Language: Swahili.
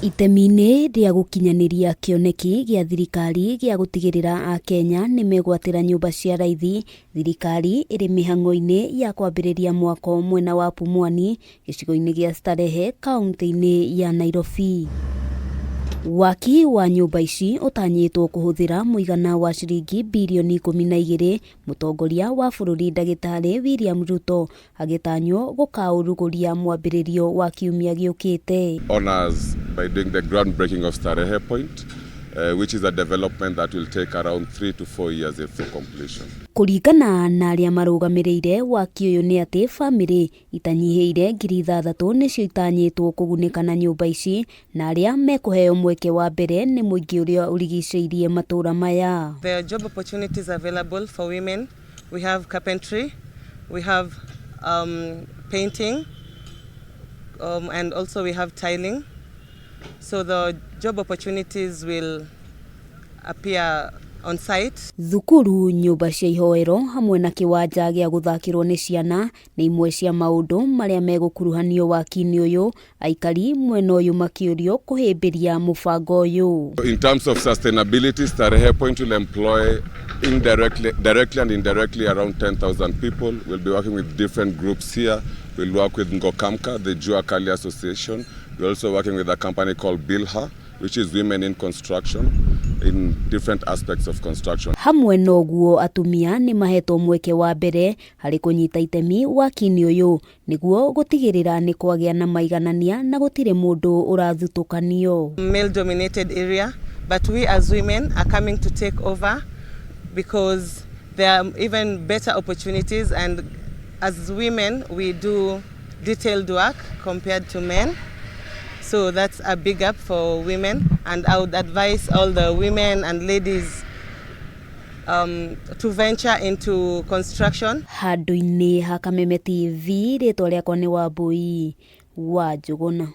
Itemi-inĩ rĩa gũkinyaniria kĩoneki gĩa thirikari gĩa gũtigĩrĩra Akenya nĩ megwatĩra nyũmba cia raithi, thirikari ĩrĩ mĩhang'o-inĩ ya kwambĩrĩria mwako mwena wa Pumwani, gĩcigo-inĩ gĩa Starehe, kaunti-inĩ ya Nairobi. Waki wa nyũmba ici utanyitwo kuhuthira muigana wa ciringi mbirioni 12, mutongoria wa bũrũri ndagĩtarĩ William Ruto agĩtanywo gũkaũrugũria mwambĩrĩrio wa kiumia gĩũkĩte. Honors by doing the groundbreaking of Starehe point, which is a development that will take around 3 to 4 years for completion. Kũringana na arĩa marũgamĩrĩire waki ũyũ nĩ atĩ Bamiri itanyihiire ngiri ithathatu nicio itanyitwo kugunika na nyũmba ici, na arĩa mekũheo mweke wa mbere nĩ Muingi ũrĩa ũrigicĩirie matũra maya. There are job opportunities available for women. We have carpentry, we have painting, and also we have tiling. So the job opportunities will appear on site. Thukuru, nyũmba cia ihoero hamwe na kĩwanja gĩa gũthakĩrwo nĩ ciana nĩ imwe cia maũndũ marĩa megũkuruhanio waki-inĩ ũyũ, aikari mwena ũyũ makĩũrio kũhĩmbĩria mũbango ũyũ. In terms of sustainability, Starehe point will employ directly and indirectly around 10,000 people. We'll be working with different groups here. We'll work with Ngokamka, the Jua Kali Association. We're also working with a company called Bilha, which is women in construction, in different aspects of construction. Hamwe noguo atumia nĩ mahetwo mweke wa mbere harĩ kũnyita itemi waki-inĩ ũyũ nĩguo gũtigĩrĩra nĩ kwagĩa na maiganania na gũtirĩ mũndũ ũrathutũkanio. Male dominated area, but we as women are coming to take over because there are even better opportunities, and as women we do detailed work compared to men. So that's a big up for women, and I would advise all the women and ladies to venture into construction. Handũ-inĩ ha Kameme TV, rĩtwa rĩakwa nĩ Wambui wa Njũgũna.